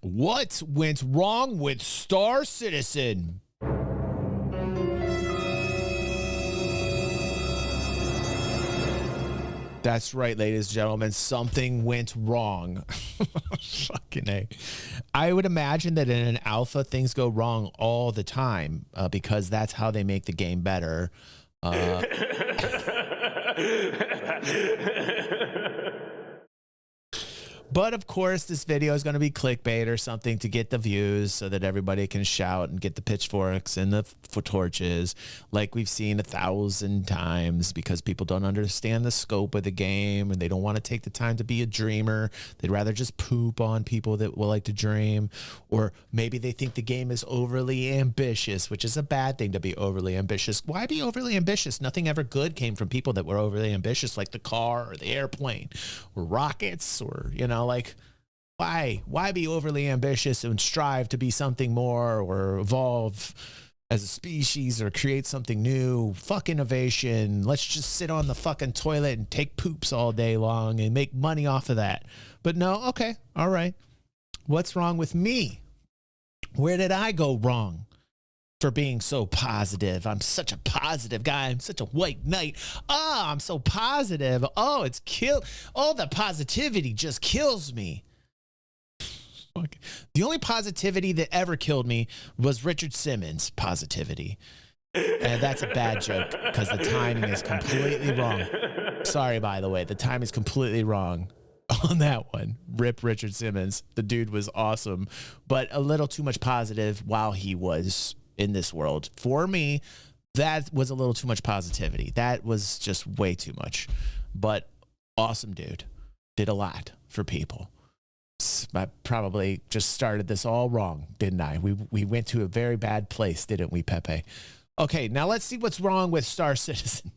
What went wrong with Star Citizen? That's right, ladies and gentlemen. Something went wrong. Fucking A. I would imagine that in an alpha, things go wrong all the time because that's how they make the game better. But of course, this video is going to be clickbait or something to get the views so that everybody can shout and get the pitchforks and the torches like we've seen 1,000 times because people don't understand the scope of the game and they don't want to take the time to be a dreamer. They'd rather just poop on people that will like to dream, or maybe they think the game is overly ambitious, which is a bad thing to be overly ambitious. Why be overly ambitious? Nothing ever good came from people that were overly ambitious, like the car or the airplane or rockets or, you know, like, why be overly ambitious and strive to be something more or evolve as a species or create something new? Fuck innovation. Let's just sit on the fucking toilet and take poops all day long and make money off of that. But no, okay, all right. What's wrong with me? Where did I go wrong for being so positive? I'm such a positive guy. I'm such a white knight. Oh, I'm so positive. Oh, it's kill. Oh, the positivity just kills me. The only positivity that ever killed me was Richard Simmons' positivity. And that's a bad joke because the timing is completely wrong. Sorry, by the way, the time is completely wrong on that one. Rip Richard Simmons. The dude was awesome, but a little too much positive while he was in this world. For me, that was a little too much positivity. That was just way too much. But awesome dude. Did a lot for people. I probably just started this all wrong, didn't I? We went to a very bad place, didn't we, Pepe? Okay, now let's see what's wrong with Star Citizen.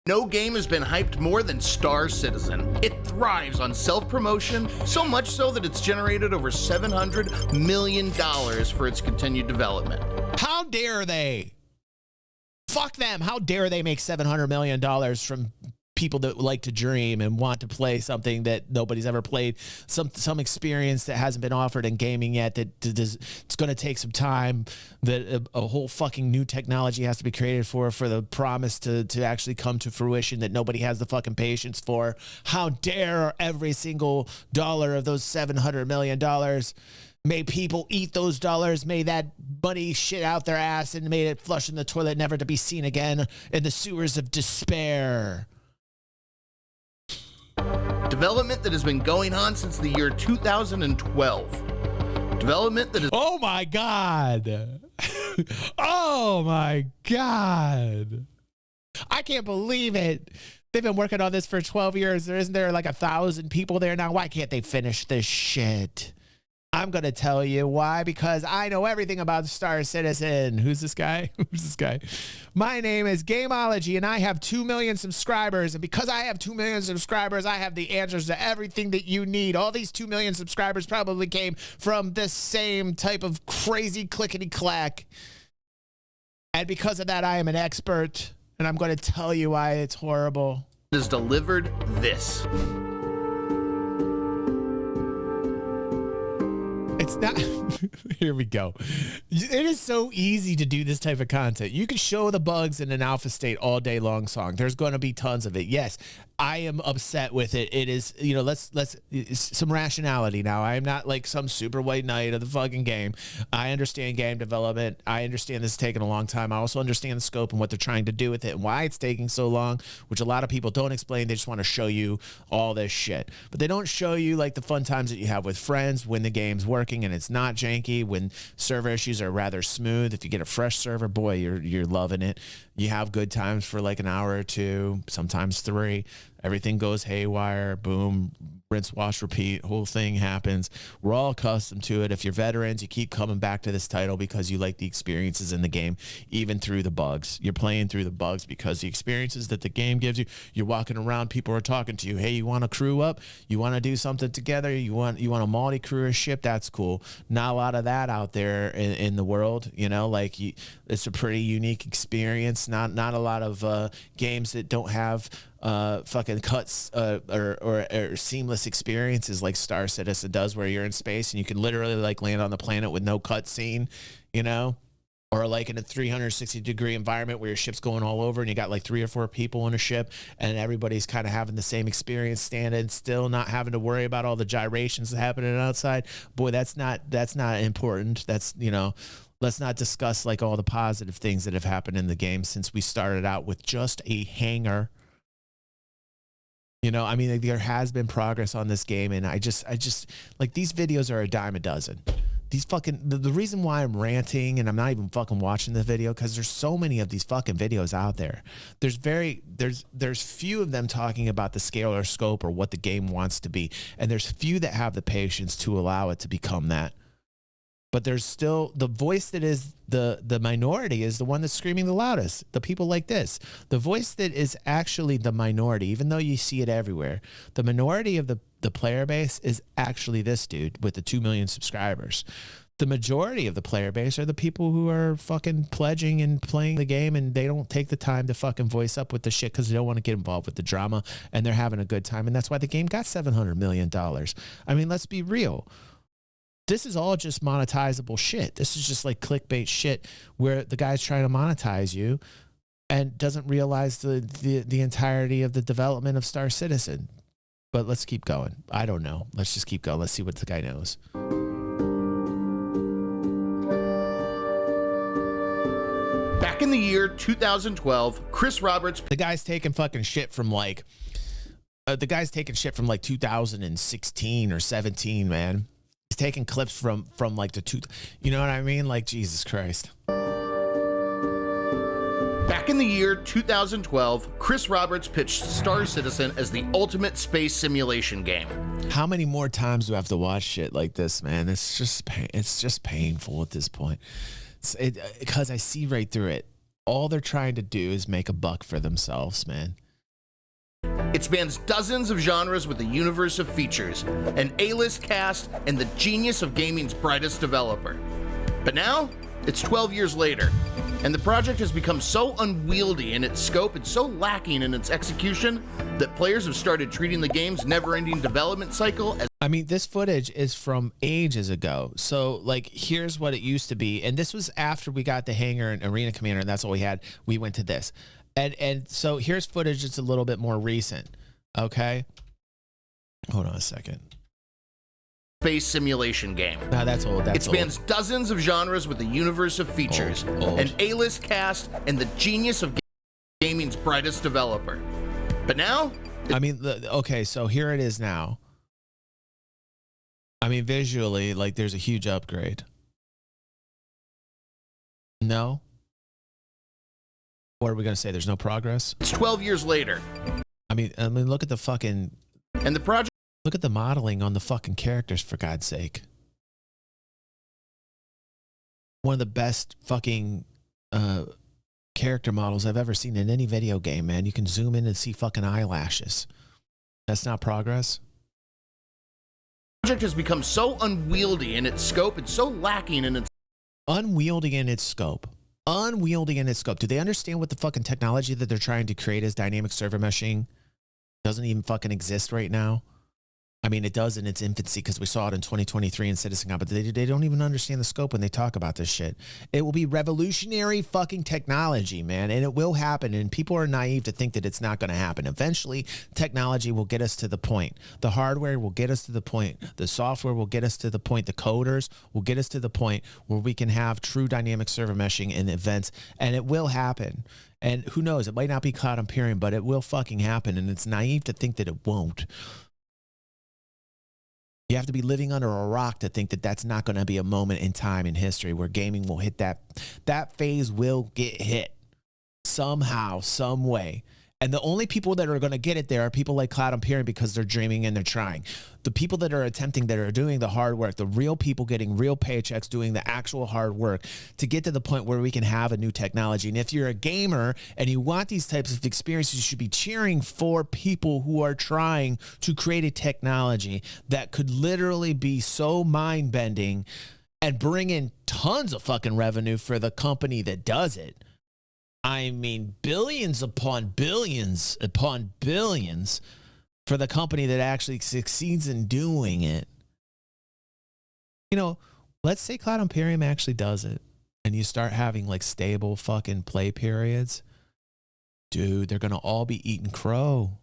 No game has been hyped more than Star Citizen. It thrives on self-promotion, so much so that it's generated over $700 million for its continued development. How dare they? Fuck them. How dare they make $700 million from people that like to dream and want to play something that nobody's ever played, some experience that hasn't been offered in gaming yet, that it's going to take some time, that a whole fucking new technology has to be created for the promise to actually come to fruition that nobody has the fucking patience for. How dare every single dollar of those $700 million, may people eat those dollars, may that money shit out their ass and made it flush in the toilet, never to be seen again in the sewers of despair. Development that has been going on since the year 2012. Development that is... Oh my God. Oh my God. I can't believe it. They've been working on this for 12 years. Isn't there like 1,000 people there now? Why can't they finish this shit? I'm going to tell you why, because I know everything about Star Citizen. Who's this guy? Who's this guy? My name is Gameology, and I have 2 million subscribers. And because I have 2 million subscribers, I have the answers to everything that you need. All these 2 million subscribers probably came from this same type of crazy clickety-clack. And because of that, I am an expert, and I'm going to tell you why it's horrible. Has delivered this. It's not. Here we go. It is so easy to do this type of content. You can show the bugs in an alpha state all day long song. There's going to be tons of it. Yes, I am upset with it. It is, you know, let's some rationality now. I am not like some super white knight of the fucking game. I understand game development. I understand this is taking a long time. I also understand the scope and what they're trying to do with it and why it's taking so long, which a lot of people don't explain. They just want to show you all this shit. But they don't show you like the fun times that you have with friends when the game's working and it's not janky, when server issues are rather smooth. If you get a fresh server, boy, you're loving it. You have good times for like an hour or two, sometimes 3. Everything goes haywire, boom, rinse, wash, repeat, whole thing happens. We're all accustomed to it. If you're veterans, you keep coming back to this title because you like the experiences in the game, even through the bugs. You're playing through the bugs because the experiences that the game gives you, you're walking around, people are talking to you. Hey, you want to crew up? You want to do something together? You want a multi-crew a ship? That's cool. Not a lot of that out there in the world, you know, like it's a pretty unique experience. Not a lot of games that don't have fucking cuts or seamless experiences like Star Citizen does, where you're in space and you can literally like land on the planet with no cutscene, you know, or like in a 360-degree environment where your ship's going all over and you got like 3 or 4 people in a ship and everybody's kind of having the same experience, standing still, not having to worry about all the gyrations happening outside. Boy, that's not important. That's, you know, let's not discuss like all the positive things that have happened in the game since we started out with just a hangar. You know, I mean, like, there has been progress on this game, and I just like, these videos are a dime a dozen. These fucking, the reason why I'm ranting and I'm not even fucking watching the video, because there's so many of these fucking videos out there. There's few of them talking about the scale or scope or what the game wants to be, and there's few that have the patience to allow it to become that. But there's still the voice that is the minority is the one that's screaming the loudest. The people like this, the voice that is actually the minority, even though you see it everywhere, the minority of the player base is actually this dude with the 2 million subscribers. The majority of the player base are the people who are fucking pledging and playing the game, and they don't take the time to fucking voice up with the shit because they don't want to get involved with the drama, and they're having a good time. And that's why the game got $700 million. I mean, let's be real. This is all just monetizable shit. This is just like clickbait shit where the guy's trying to monetize you and doesn't realize the entirety of the development of Star Citizen. But let's keep going. I don't know. Let's just keep going. Let's see what the guy knows. Back in the year 2012, Chris Roberts... The guy's taking fucking shit from like... the guy's taking shit from like 2016 or 17, man. He's taking clips from like the two, you know what I mean? Like, Jesus Christ. Back in the year 2012, Chris Roberts pitched Star Citizen as the ultimate space simulation game. How many more times do I have to watch shit like this, man? It's just painful at this point. Because I see right through it. All they're trying to do is make a buck for themselves, man. It spans dozens of genres with a universe of features, an A-list cast, and the genius of gaming's brightest developer. But now, it's 12 years later, and the project has become so unwieldy in its scope and so lacking in its execution that players have started treating the game's never-ending development cycle as... I mean, this footage is from ages ago. So, like, here's what it used to be. And this was after we got the hangar and arena commander, and that's all we had. We went to this. And so here's footage that's a little bit more recent, okay? Hold on a second. Space simulation game. No, that's old. It spans dozens of genres with a universe of features, an A-list cast, and the genius of gaming's brightest developer. But now... I mean, okay, so here it is now. I mean, visually, like, there's a huge upgrade. No? What are we going to say? There's no progress? It's 12 years later. I mean, look at the fucking... And the project... Look at the modeling on the fucking characters, for God's sake. One of the best fucking character models I've ever seen in any video game, man. You can zoom in and see fucking eyelashes. That's not progress? The project has become so unwieldy in its scope and so lacking in its... Unwieldy in its scope. Unwieldy in its scope. Do they understand what the fucking technology that they're trying to create as dynamic server meshing doesn't even fucking exist right now? I mean, it does in its infancy because we saw it in 2023 in CitizenCon, but they don't even understand the scope when they talk about this shit. It will be revolutionary fucking technology, man, and it will happen, and people are naive to think that it's not going to happen. Eventually, technology will get us to the point. The hardware will get us to the point. The software will get us to the point. The coders will get us to the point where we can have true dynamic server meshing in events, and it will happen. And who knows, it might not be Cloud Imperium, but it will fucking happen, and it's naive to think that it won't. You have to be living under a rock to think that that's not going to be a moment in time in history where gaming will hit that phase will get hit somehow, some way. And the only people that are going to get it there are people like Cloud Imperium because they're dreaming and they're trying. The people that are attempting, that are doing the hard work, the real people getting real paychecks, doing the actual hard work to get to the point where we can have a new technology. And if you're a gamer and you want these types of experiences, you should be cheering for people who are trying to create a technology that could literally be so mind-bending and bring in tons of fucking revenue for the company that does it. I mean, billions upon billions upon billions for the company that actually succeeds in doing it. You know, let's say Cloud Imperium actually does it and you start having like stable fucking play periods. Dude, they're going to all be eating crow.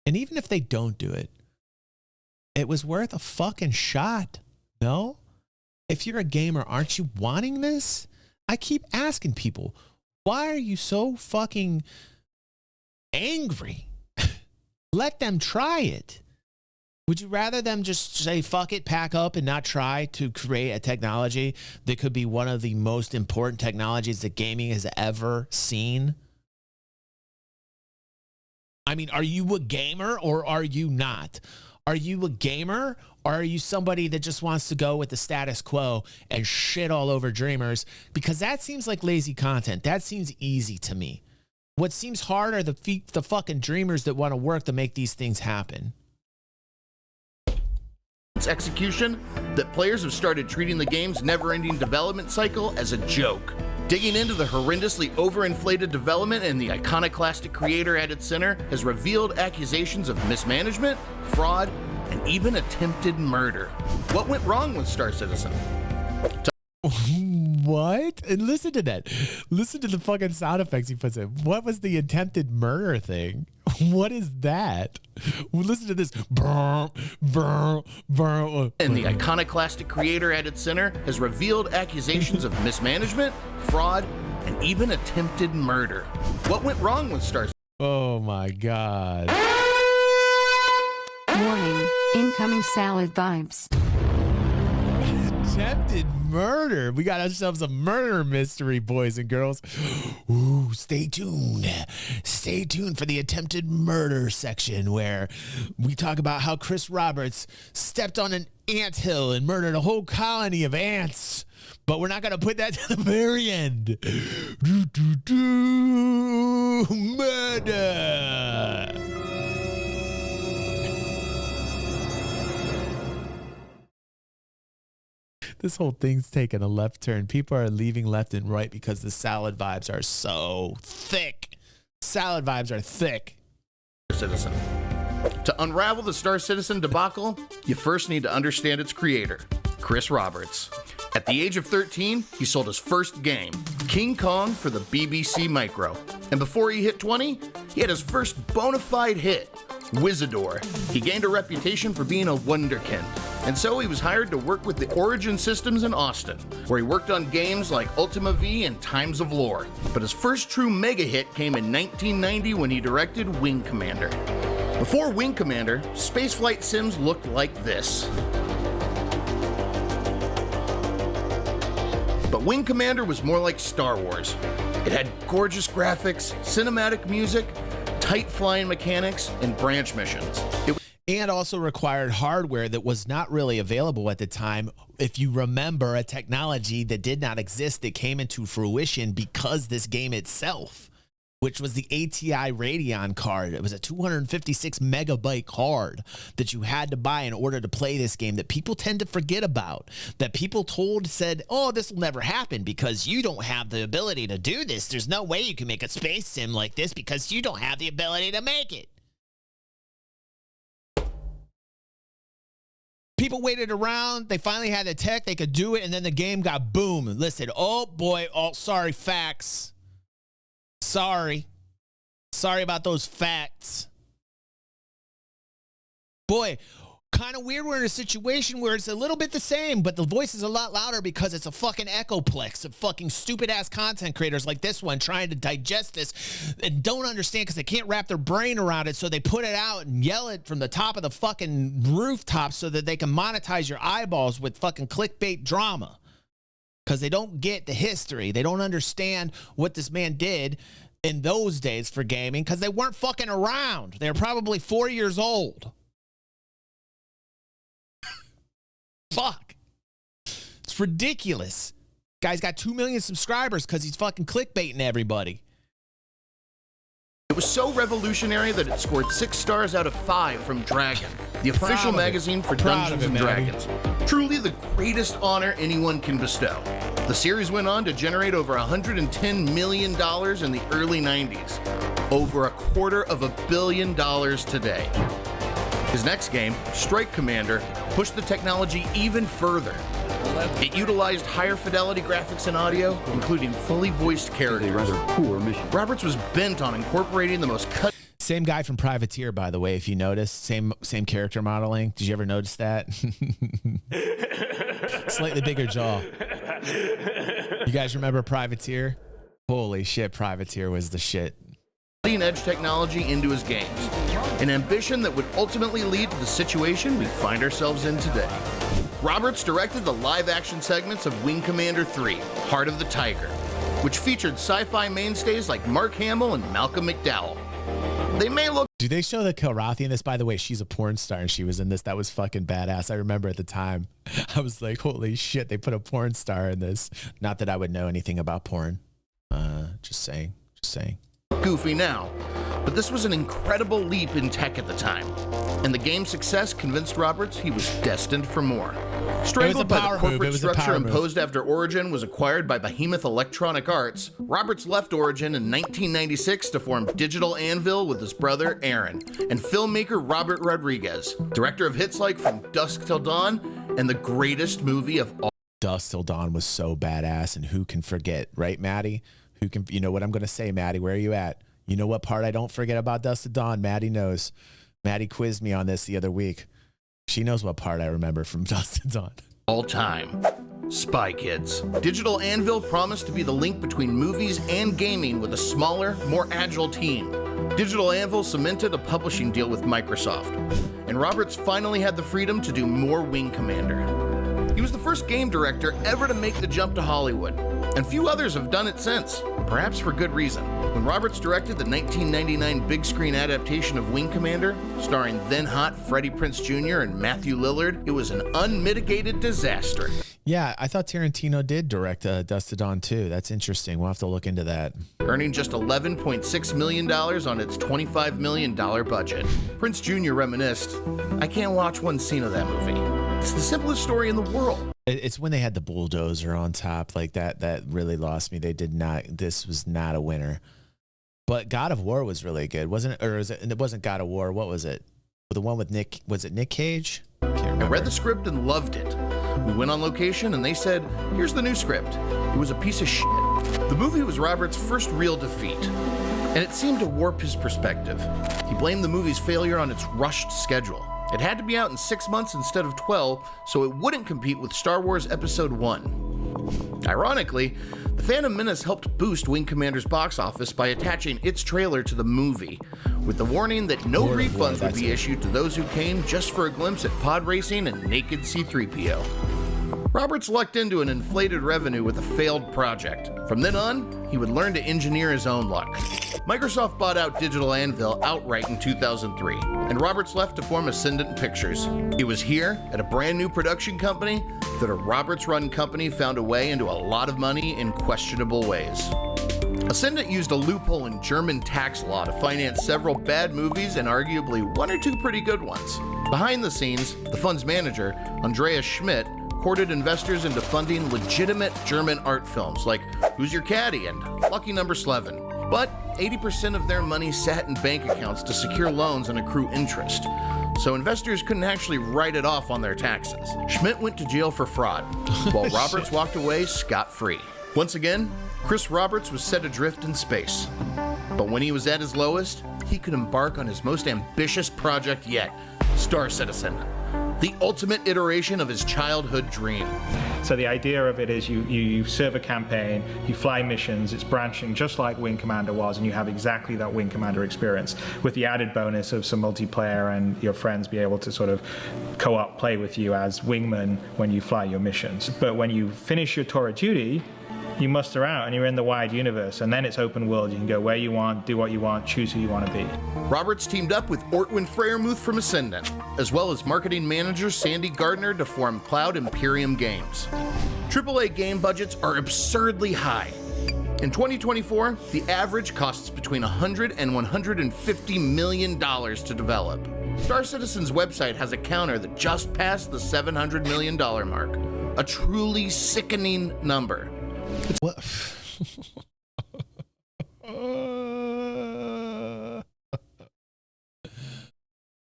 And even if they don't do it, it was worth a fucking shot. No? If you're a gamer, aren't you wanting this? I keep asking people, why are you so fucking angry? Let them try it. Would you rather them just say, fuck it, pack up and not try to create a technology that could be one of the most important technologies that gaming has ever seen? I mean, are you a gamer or are you not? Are you a gamer or are you somebody that just wants to go with the status quo and shit all over Dreamers? Because that seems like lazy content. That seems easy to me. What seems hard are the fucking Dreamers that want to work to make these things happen. Execution that players have started treating the game's never-ending development cycle as a joke. Digging into the horrendously overinflated development and the iconoclastic creator at its center has revealed accusations of mismanagement, fraud, and even attempted murder. What went wrong with Star Citizen? What? And listen to that. Listen to the fucking sound effects he puts in. What was the attempted murder thing? What is that? Well, listen to this. Brr, brr, brr. And the iconoclastic creator at its center has revealed accusations of mismanagement, fraud, and even attempted murder. What went wrong with Star Citizen? Oh my God. Warning, incoming salad vibes. Attempted murder. We got ourselves a murder mystery, boys and girls. Ooh, stay tuned. Stay tuned for the attempted murder section where we talk about how Chris Roberts stepped on an anthill and murdered a whole colony of ants. But we're not going to put that to the very end. Murder. This whole thing's taking a left turn. People are leaving left and right because the salad vibes are so thick. Salad vibes are thick. Citizen. To unravel the Star Citizen debacle, you first need to understand its creator, Chris Roberts. At the age of 13, he sold his first game, King Kong, for the BBC Micro. And before he hit 20, he had his first bona fide hit, Wizador. He gained a reputation for being a wonderkind, and so he was hired to work with the Origin Systems in Austin, where he worked on games like Ultima V and Times of Lore. But his first true mega hit came in 1990 when he directed Wing Commander. Before Wing Commander, spaceflight sims looked like this. But Wing Commander was more like Star Wars. It had gorgeous graphics, cinematic music, tight flying mechanics, and branch missions. And also required hardware that was not really available at the time. If you remember, a technology that did not exist that came into fruition because this game itself, which was the ATI Radeon card. It was a 256 megabyte card that you had to buy in order to play this game that people tend to forget about, that people said, oh, this will never happen because you don't have the ability to do this. There's no way you can make a space sim like this because you don't have the ability to make it. People waited around. They finally had the tech. They could do it. And then the game got boom. Listen, oh boy. Oh, sorry, facts. Sorry about those facts. Boy, kind of weird. We're in a situation where it's a little bit the same, but the voice is a lot louder because it's a fucking echoplex of fucking stupid ass content creators like this one trying to digest this and don't understand because they can't wrap their brain around it. So they put it out and yell it from the top of the fucking rooftop so that they can monetize your eyeballs with fucking clickbait drama. Because they don't get the history. They don't understand what this man did in those days for gaming because they weren't fucking around. They're probably 4 years old. Fuck. It's ridiculous. Guy's got 2 million subscribers because he's fucking clickbaiting everybody. It was so revolutionary that it scored 6 stars out of 5 from Dragon, the official magazine for Dungeons and Dragons. Truly the greatest honor anyone can bestow. The series went on to generate over $110 million in the early 90s, over $250 million today. His next game, Strike Commander, pushed the technology even further. It utilized higher fidelity graphics and audio, including fully voiced characters. Roberts was bent on incorporating the most cut. Same guy from Privateer, by the way, if you notice. Same character modeling. Did you ever notice that? Slightly bigger jaw. You guys remember Privateer? Holy shit, Privateer was the shit. Edge technology into his games, an ambition that would ultimately lead to the situation we find ourselves in today. Roberts directed the live-action segments of Wing Commander 3, Heart of the Tiger, which featured sci-fi mainstays like Mark Hamill and Malcolm McDowell. They may look... Do they show the Kilrathi in this? By the way, she's a porn star and she was in this. That was fucking badass. I remember at the time, I was like, holy shit, they put a porn star in this. Not that I would know anything about porn. Just saying. Goofy now, but this was an incredible leap in tech at the time, and the game's success convinced Roberts he was destined for more. Strangled by the corporate structure imposed after Origin was acquired by Behemoth Electronic Arts, Roberts left Origin in 1996 to form Digital Anvil with his brother Aaron and filmmaker Robert Rodriguez, director of hits like From Dusk Till Dawn and the greatest movie of all. Dusk Till Dawn was so badass, and who can forget, right, Maddie? Who can, you know what I'm going to say, Maddie? Where are you at? You know what part I don't forget about Dusk Till Dawn? Maddie knows. Maddie quizzed me on this the other week. She knows what part I remember from Dusk Till Dawn. All time. Spy Kids. Digital Anvil promised to be the link between movies and gaming with a smaller, more agile team. Digital Anvil cemented a publishing deal with Microsoft, and Roberts finally had the freedom to do more Wing Commander. He was the first game director ever to make the jump to Hollywood, and few others have done it since, perhaps for good reason. When Roberts directed the 1999 big screen adaptation of Wing Commander, starring then-hot Freddie Prinze Jr. and Matthew Lillard, it was an unmitigated disaster. Yeah, I thought Tarantino did direct Dusk Till Dawn too. That's interesting. We'll have to look into that. Earning just $11.6 million on its $25 million budget. Prinze Jr. reminisced, "I can't watch one scene of that movie. It's the simplest story in the world." It's when they had the bulldozer on top like that really lost me. They did not. This was not a winner. But God of War was really good, wasn't it? Or it wasn't God of War. What was it? The one with Nick? Was it Nick Cage? Can't remember. I read the script and loved it. We went on location and they said, "Here's the new script." It was a piece of shit. The movie was Roberts' first real defeat, and it seemed to warp his perspective. He blamed the movie's failure on its rushed schedule. It had to be out in 6 months instead of 12, so it wouldn't compete with Star Wars Episode 1. Ironically, The Phantom Menace helped boost Wing Commander's box office by attaching its trailer to the movie, with the warning that no refunds would be issued to those who came just for a glimpse at pod racing and naked C-3PO. Roberts lucked into an inflated revenue with a failed project. From then on, he would learn to engineer his own luck. Microsoft bought out Digital Anvil outright in 2003, and Roberts left to form Ascendant Pictures. It was here, at a brand new production company, that a Roberts-run company found a way into a lot of money in questionable ways. Ascendant used a loophole in German tax law to finance several bad movies and arguably one or two pretty good ones. Behind the scenes, the fund's manager, Andreas Schmidt, courted investors into funding legitimate German art films like Who's Your Caddy and Lucky Number 11. But 80% of their money sat in bank accounts to secure loans and accrue interest, so investors couldn't actually write it off on their taxes. Schmidt went to jail for fraud, while Roberts walked away scot-free. Once again, Chris Roberts was set adrift in space. But when he was at his lowest, he could embark on his most ambitious project yet, Star Citizen, the ultimate iteration of his childhood dream. So the idea of it is you serve a campaign, you fly missions, it's branching just like Wing Commander was, and you have exactly that Wing Commander experience with the added bonus of some multiplayer and your friends be able to sort of co-op play with you as wingmen when you fly your missions. But when you finish your tour of duty, you muster out and you're in the wide universe, and then it's open world. You can go where you want, do what you want, choose who you want to be. Roberts teamed up with Ortwin Freyermuth from Ascendant, as well as marketing manager Sandy Gardner to form Cloud Imperium Games. AAA game budgets are absurdly high. In 2024, the average costs between $100 and $150 million to develop. Star Citizen's website has a counter that just passed the $700 million mark, a truly sickening number. What?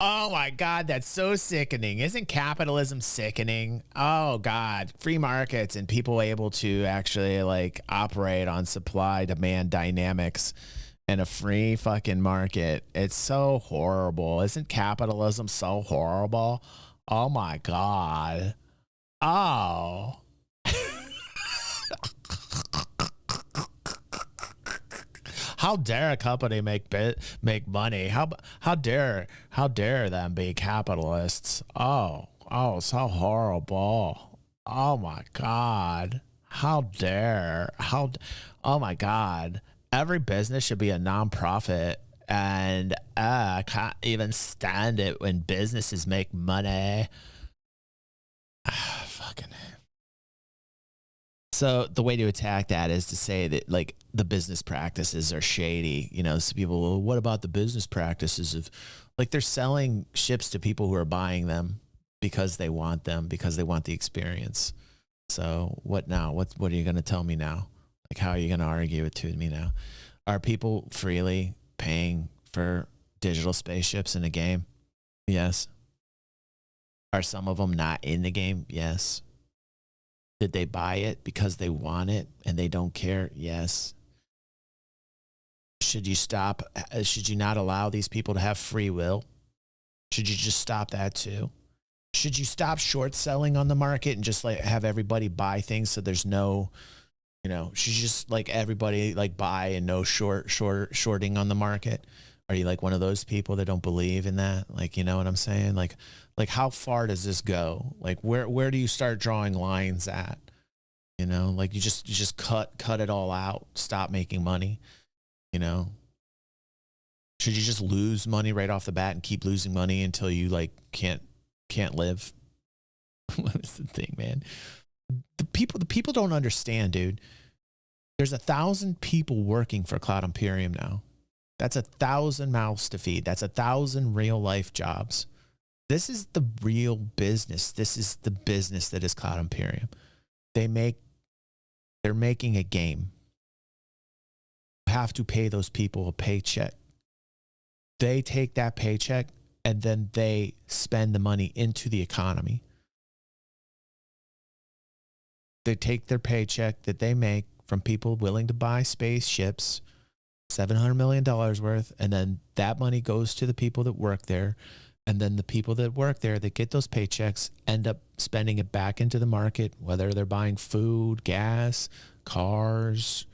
Oh my God, that's so sickening. Isn't capitalism sickening? Oh God, free markets and people able to actually like operate on supply demand dynamics in a free fucking market. It's so horrible. Isn't capitalism so horrible? Oh my God. Oh. How dare a company make money? How dare them be capitalists? Oh, so horrible. Oh my God. How dare? Oh my God. Every business should be a nonprofit, and I can't even stand it when businesses make money. Fucking. So the way to attack that is to say that like the business practices are shady. You know, so people, well, what about the business practices of like they're selling ships to people who are buying them because they want them, because they want the experience. So what now? What are you going to tell me now? Like, how are you going to argue it to me now? Are people freely paying for digital spaceships in a game? Yes. Are some of them not in the game? Yes. Did they buy it because they want it and they don't care? Yes. Should you stop? Should you not allow these people to have free will? Should you just stop that too? Should you stop short selling on the market and just like have everybody buy things so there's no, you know, should you just like everybody like buy and no shorting on the market? Are you like one of those people that don't believe in that? Like, you know what I'm saying? Like how far does this go? Like where do you start drawing lines at? You know, like you just cut it all out, stop making money, you know? Should you just lose money right off the bat and keep losing money until you like can't live? What is the thing, man? The people don't understand, dude. There's 1,000 people working for Cloud Imperium now. That's 1,000 mouths to feed. That's 1,000 real life jobs. This is the real business. This is the business that is Cloud Imperium. They're making a game. You have to pay those people a paycheck. They take that paycheck and then they spend the money into the economy. They take their paycheck that they make from people willing to buy spaceships, $700 million worth, and then that money goes to the people that work there. And then the people that work there that get those paychecks end up spending it back into the market, whether they're buying food, gas, cars,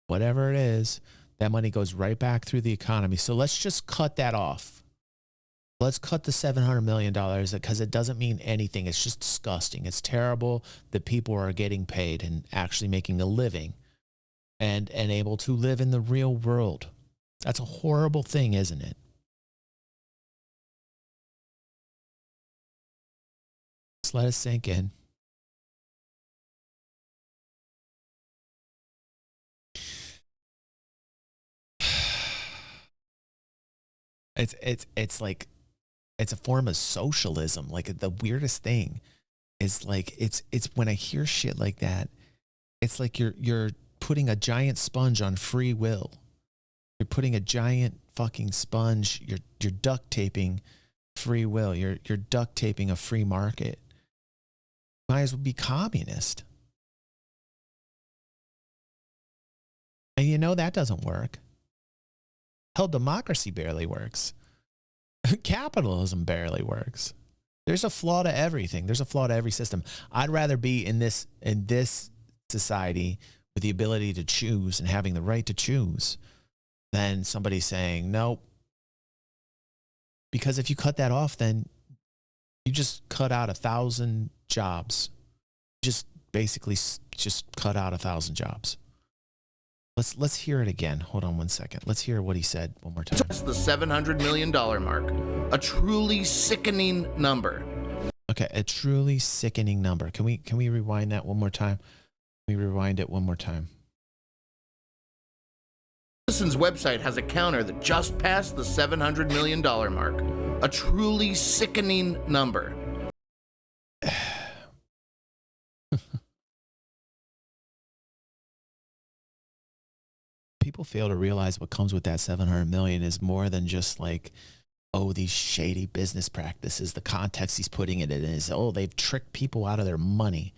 whatever it is. That money goes right back through the economy. So let's just cut that off. Let's cut the $700 million because it doesn't mean anything. It's just disgusting. It's terrible that people are getting paid and actually making a living and able to live in the real world. That's a horrible thing, isn't it? Just let it sink in. It's like it's a form of socialism. Like the weirdest thing is like it's when I hear shit like that, it's like you're putting a giant sponge on free will. You're putting a giant fucking sponge. You're duct taping free will. You're duct taping a free market. Might as well be communist. And you know that doesn't work. Hell, democracy barely works. Capitalism barely works. There's a flaw to everything. There's a flaw to every system. I'd rather be in this society with the ability to choose and having the right to choose than somebody saying nope. Because if you cut that off, then you just cut out 1,000 jobs. Just basically just cut out 1,000 jobs. Let's hear it again. Hold on one second. Let's hear what he said one more time. That's the $700 million mark. A truly sickening number. Okay, a truly sickening number. Can we rewind that one more time? Can we rewind it one more time? Citizen's website has a counter that just passed the $700 million mark. A truly sickening number. people fail to realize what comes with that 700 million is more than just like, oh, these shady business practices. The context he's putting it in is, oh, they've tricked people out of their money.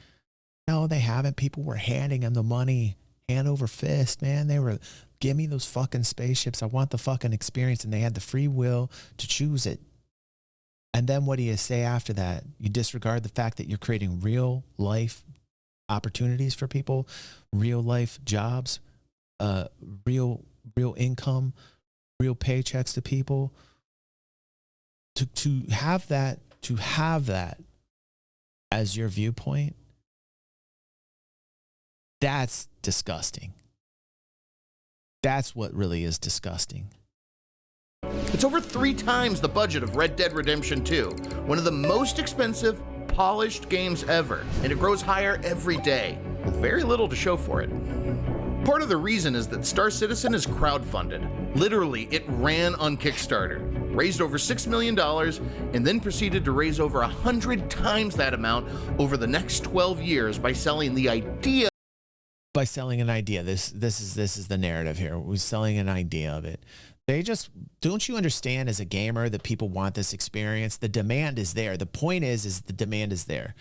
No, they haven't. People were handing them the money hand over fist, man. They were, give me those fucking spaceships. I want the fucking experience. And they had the free will to choose it. And then what do you say after that? You disregard the fact that you're creating real life opportunities for people, real life jobs, real income, real paychecks to people. To have that as your viewpoint, that's disgusting. That's what really is disgusting. It's over 3 times the budget of Red Dead Redemption 2, one of the most expensive, polished games ever, and it grows higher every day, with very little to show for it. Part of the reason is that Star Citizen is crowdfunded. Literally, it ran on Kickstarter, raised over $6 million, and then proceeded to raise over 100 times that amount over the next 12 years by selling the idea. By selling an idea. This is the narrative here. We're selling an idea of it. They just, don't you understand as a gamer that people want this experience? The demand is there. The point is the demand is there.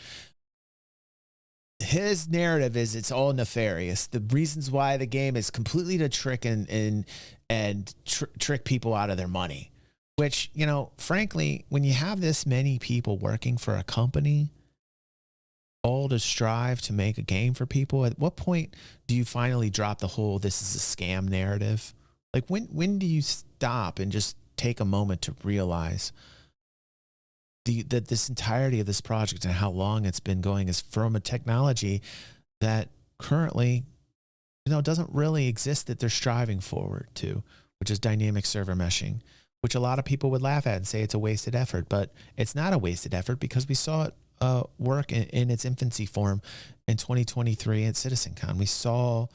His narrative is it's all nefarious. The reasons why the game is completely to trick and trick people out of their money, which, you know, frankly, when you have this many people working for a company, all to strive to make a game for people, at what point do you finally drop the whole this is a scam narrative? Like when do you stop and just take a moment to realize that this entirety of this project and how long it's been going is from a technology that currently, you know, doesn't really exist, that they're striving forward to, which is dynamic server meshing, which a lot of people would laugh at and say it's a wasted effort, but it's not a wasted effort because we saw it work in its infancy form in 2023 at CitizenCon. We saw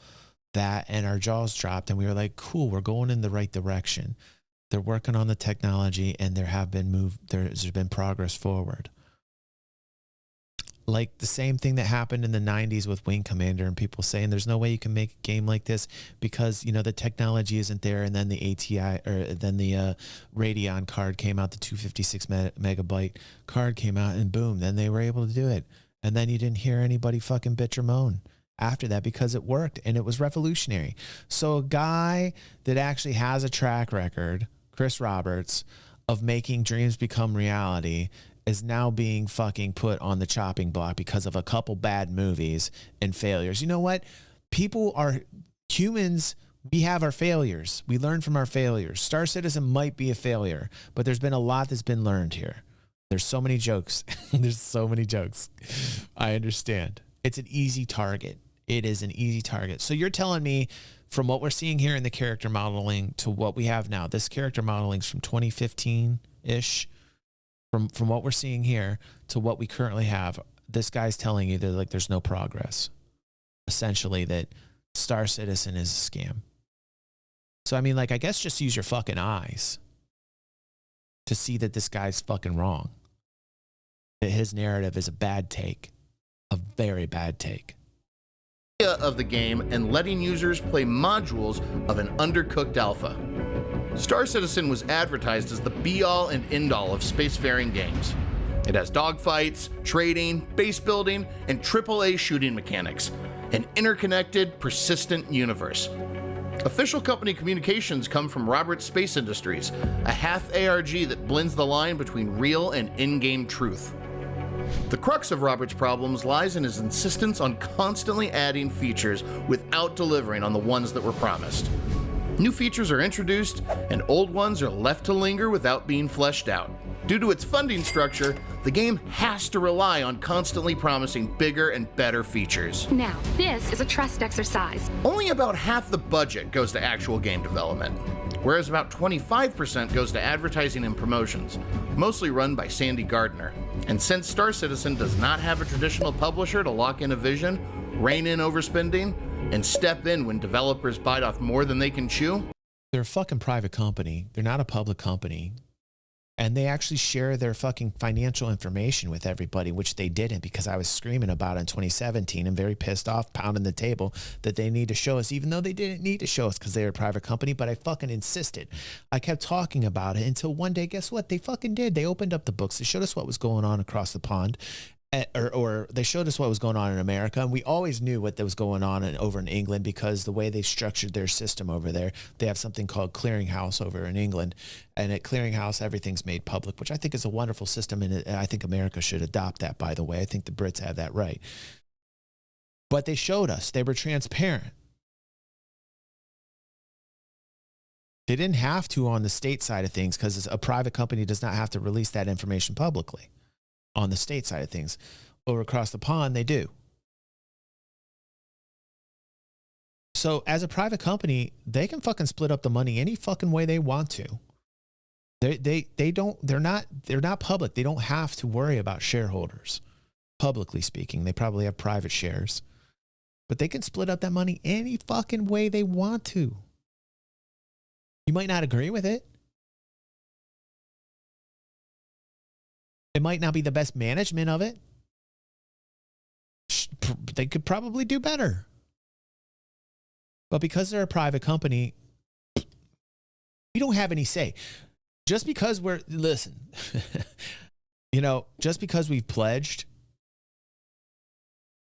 that and our jaws dropped and we were like, cool, we're going in the right direction. They're working on the technology and there's been progress forward. Like the same thing that happened in the 90s with Wing Commander and people saying there's no way you can make a game like this because, you know, the technology isn't there. And then the Radeon card came out, the 256 megabyte card came out and boom, then they were able to do it. And then you didn't hear anybody fucking bitch or moan after that because it worked and it was revolutionary. So a guy that actually has a track record, Chris Roberts, of making dreams become reality is now being fucking put on the chopping block because of a couple bad movies and failures. You know what? People are humans. We have our failures. We learn from our failures. Star Citizen might be a failure, but there's been a lot that's been learned here. There's so many jokes. There's so many jokes. I understand. It's an easy target. It is an easy target. So you're telling me from what we're seeing here in the character modeling to what we have now, this character modeling is from 2015-ish. From what we're seeing here to what we currently have, this guy's telling you that like there's no progress. Essentially that Star Citizen is a scam. So I mean, like, I guess just use your fucking eyes to see that this guy's fucking wrong. That his narrative is a bad take. A very bad take. Of the game and letting users play modules of an undercooked alpha. Star Citizen was advertised as the be-all and end-all of spacefaring games. It has dogfights, trading, base building, and AAA shooting mechanics. An interconnected, persistent universe. Official company communications come from Roberts Space Industries, a half ARG that blends the line between real and in-game truth. The crux of Roberts' problems lies in his insistence on constantly adding features without delivering on the ones that were promised. New features are introduced, and old ones are left to linger without being fleshed out. Due to its funding structure, the game has to rely on constantly promising bigger and better features. Now, this is a trust exercise. Only about half the budget goes to actual game development, whereas about 25% goes to advertising and promotions, mostly run by Sandy Gardner. And since Star Citizen does not have a traditional publisher to lock in a vision, rein in overspending, and step in when developers bite off more than they can chew. They're a fucking private company. They're not a public company. And they actually share their fucking financial information with everybody, which they didn't, because I was screaming about it in 2017 and very pissed off, pounding the table that they need to show us, even though they didn't need to show us because they were a private company. But I fucking insisted. I kept talking about it until one day, guess what? They fucking did. They opened up the books. They showed us what was going on across the pond. Or they showed us what was going on in America, and we always knew what was going on over in England, because the way they structured their system over there, they have something called clearinghouse over in England, and at clearinghouse everything's made public, which I think is a wonderful system, and I think America should adopt that, by the way. I think the Brits have that right. But they showed us. They were transparent. They didn't have to on the state side of things, because a private company does not have to release that information publicly. On the state side of things, over across the pond, they do. So as a private company, they can fucking split up the money any fucking way they want to. They're not public. They don't have to worry about shareholders. Publicly speaking, they probably have private shares, but they can split up that money any fucking way they want to. You might not agree with it. It might not be the best management of it. They could probably do better. But because they're a private company, we don't have any say. Just because listen, just because we've pledged,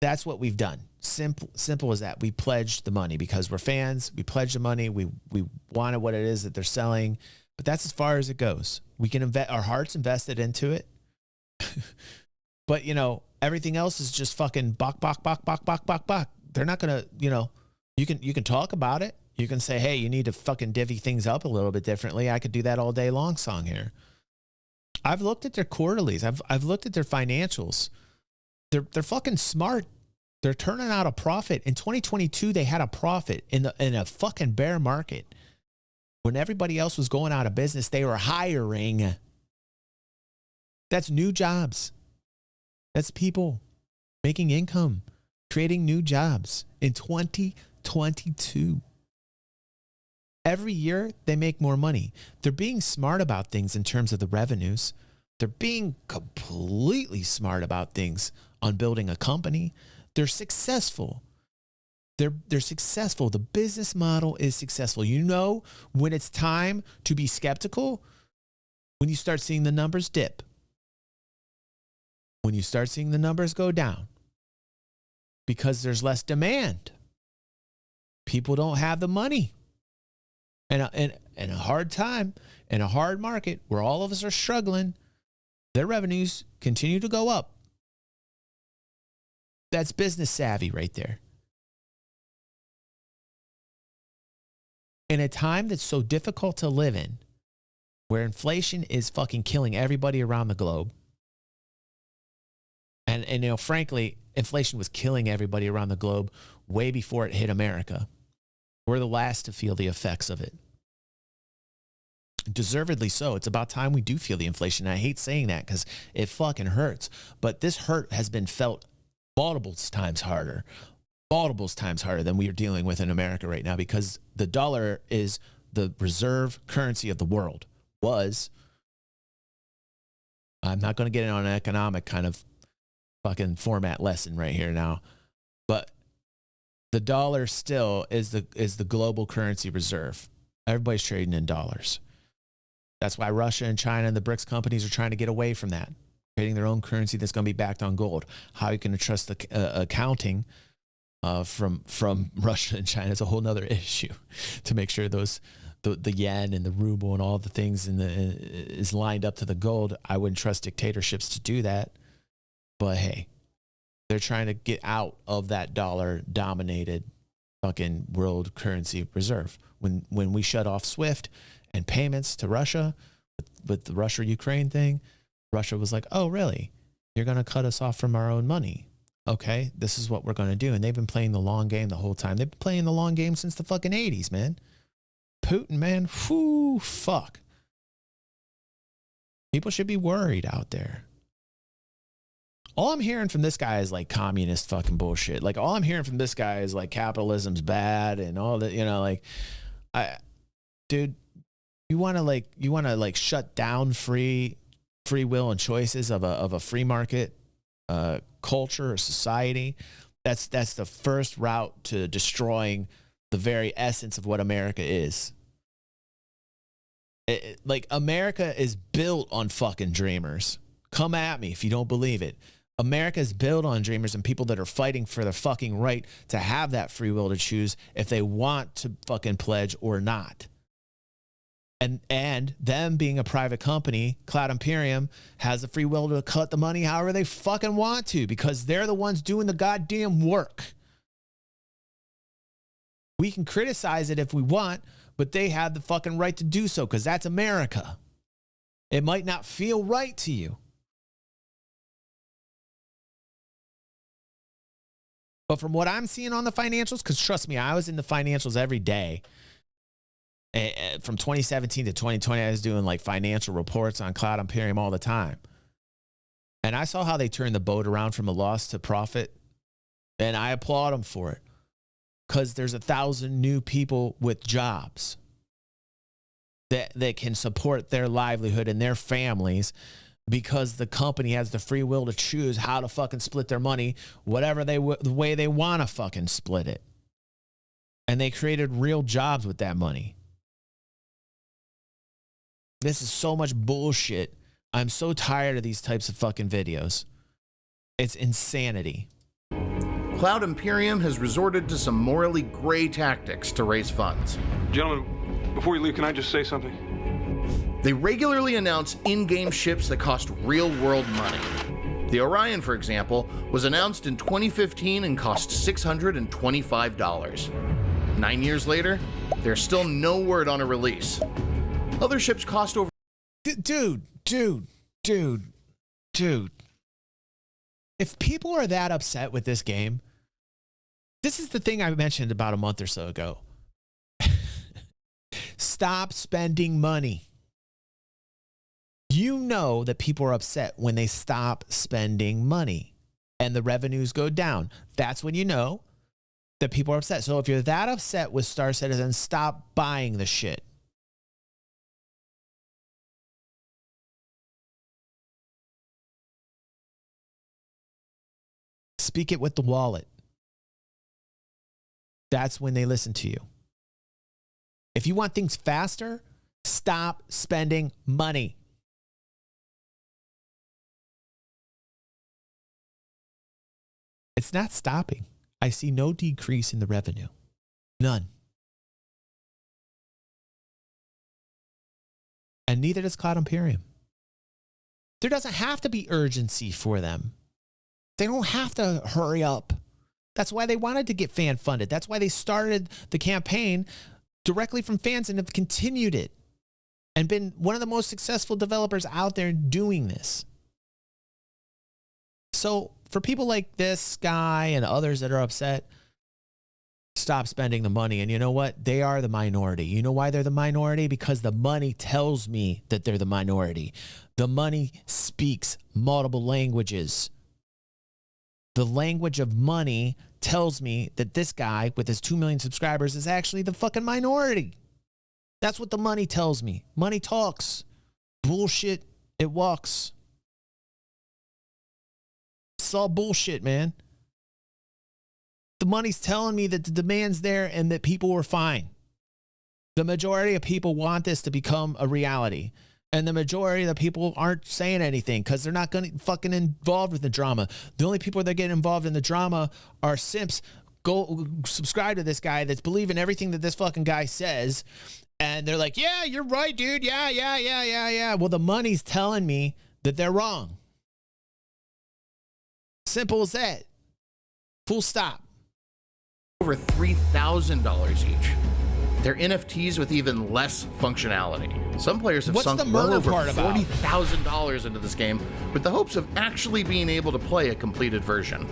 that's what we've done. Simple as that. We pledged the money because we're fans. We pledged the money. We wanted what it is that they're selling. But that's as far as it goes. We can our heart's invested into it. But, everything else is just fucking bok. They're not going to, you can talk about it. You can say, hey, you need to fucking divvy things up a little bit differently. I could do that all day long song here. I've looked at their quarterlies. I've looked at their financials. They're fucking smart. They're turning out a profit. In 2022, they had a profit in a fucking bear market. When everybody else was going out of business, they were hiring. That's new jobs. That's people making income, creating new jobs in 2022. Every year, they make more money. They're being smart about things in terms of the revenues. They're being completely smart about things on building a company. They're successful. They're successful. The business model is successful. When it's time to be skeptical, when you start seeing the numbers dip. When you start seeing the numbers go down, because there's less demand. People don't have the money. And a hard time, in a hard market where all of us are struggling, their revenues continue to go up. That's business savvy right there. In a time that's so difficult to live in, where inflation is fucking killing everybody around the globe, and frankly, inflation was killing everybody around the globe way before it hit America. We're the last to feel the effects of it. Deservedly so. It's about time we do feel the inflation. And I hate saying that because it fucking hurts. But this hurt has been felt multiple times harder than we are dealing with in America right now, because the dollar is the reserve currency of the world. I'm not going to get in on an economic kind of fucking format lesson right here now, but the dollar still is the global currency reserve. Everybody's trading in dollars. That's why Russia and China and the BRICS companies are trying to get away from that, creating their own currency that's going to be backed on gold. How you can trust the accounting from Russia and China is a whole nother issue, to make sure the yen and the ruble and all the things is lined up to the gold. I wouldn't trust dictatorships to do that. But hey, they're trying to get out of that dollar-dominated fucking world currency reserve. When we shut off SWIFT and payments to Russia with the Russia-Ukraine thing, Russia was like, oh, really? You're going to cut us off from our own money? Okay, this is what we're going to do. And they've been playing the long game the whole time. They've been playing the long game since the fucking 80s, man. Putin, man, whoo, fuck. People should be worried out there. All I'm hearing from this guy is like communist fucking bullshit. Like, all I'm hearing from this guy is like capitalism's bad and all that, dude, You want to like shut down free will and choices of a free market culture or society. That's the first route to destroying the very essence of what America is. Like, America is built on fucking dreamers. Come at me if you don't believe it. America is built on dreamers and people that are fighting for their fucking right to have that free will to choose if they want to fucking pledge or not. And them being a private company, Cloud Imperium has the free will to cut the money however they fucking want to, because they're the ones doing the goddamn work. We can criticize it if we want, but they have the fucking right to do so, because that's America. It might not feel right to you. But from what I'm seeing on the financials, because trust me, I was in the financials every day. From 2017 to 2020, I was doing like financial reports on Cloud Imperium all the time. And I saw how they turned the boat around from a loss to profit. And I applaud them for it. Because there's 1,000 new people with jobs that can support their livelihood and their families, because the company has the free will to choose how to fucking split their money, whatever the way they want to fucking split it. And they created real jobs with that money. This is so much bullshit. I'm so tired of these types of fucking videos. It's insanity. Cloud Imperium has resorted to some morally gray tactics to raise funds. Gentlemen, before you leave, can I just say something? They regularly announce in-game ships that cost real-world money. The Orion, for example, was announced in 2015 and cost $625. 9 years later, there's still no word on a release. Other ships cost over... Dude. If people are that upset with this game, this is the thing I mentioned about a month or so ago. Stop spending money. You know that people are upset when they stop spending money and the revenues go down. That's when you know that people are upset. So if you're that upset with Star Citizen, stop buying the shit. Speak it with the wallet. That's when they listen to you. If you want things faster, stop spending money. It's not stopping. I see no decrease in the revenue. None. And neither does Cloud Imperium. There doesn't have to be urgency for them. They don't have to hurry up. That's why they wanted to get fan funded. That's why they started the campaign directly from fans and have continued it and been one of the most successful developers out there doing this. So for people like this guy and others that are upset, stop spending the money. And you know what? They are the minority. You know why they're the minority? Because the money tells me that they're the minority. The money speaks multiple languages. The language of money tells me that this guy with his 2 million subscribers is actually the fucking minority. That's what the money tells me. Money talks. Bullshit, it walks. It's all bullshit, man. The money's telling me that the demand's there and that people are fine. The majority of people want this to become a reality. And the majority of the people aren't saying anything because they're not going to fucking involved with the drama. The only people that get involved in the drama are simps. Go subscribe to this guy that's believing everything that this fucking guy says. And they're like, yeah, you're right, dude. Yeah. Well, the money's telling me that they're wrong. Simple as that. Full stop. Over $3,000 each. They're NFTs with even less functionality. Some players have sunk well over $40,000 into this game with the hopes of actually being able to play a completed version.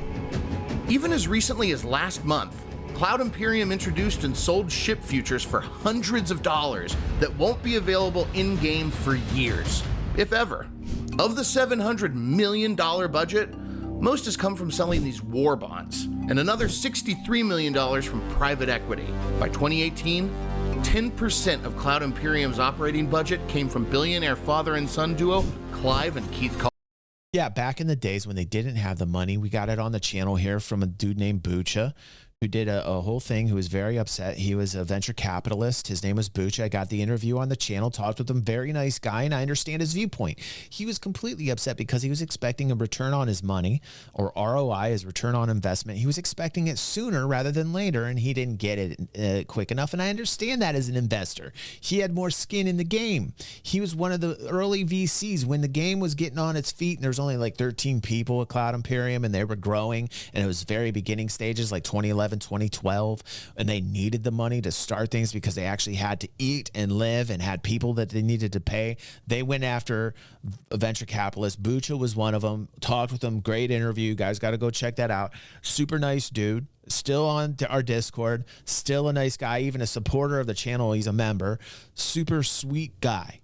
Even as recently as last month, Cloud Imperium introduced and sold ship futures for hundreds of dollars that won't be available in-game for years, if ever. Of the $700 million budget, most has come from selling these war bonds, and another $63 million from private equity. By 2018, 10% of Cloud Imperium's operating budget came from billionaire father and son duo Clive and Keith Calder. Yeah, back in the days when they didn't have the money, we got it on the channel here from a dude named Bucha, who did a whole thing, who was very upset. He was a venture capitalist. His name was Bucha. I got the interview on the channel, talked with him, very nice guy, and I understand his viewpoint. He was completely upset because he was expecting a return on his money, or ROI, his return on investment. He was expecting it sooner rather than later, and he didn't get it quick enough, and I understand that as an investor. He had more skin in the game. He was one of the early VCs when the game was getting on its feet, and there was only like 13 people at Cloud Imperium, and they were growing, and it was very beginning stages, like 2011, 2012, and they needed the money to start things because they actually had to eat and live and had people that they needed to pay. They went after a venture capitalist. Bucha was one of them. Talked with him. Great interview. Guys got to go check that out. Super nice dude. Still on our Discord. Still a nice guy. Even a supporter of the channel. He's a member. Super sweet guy.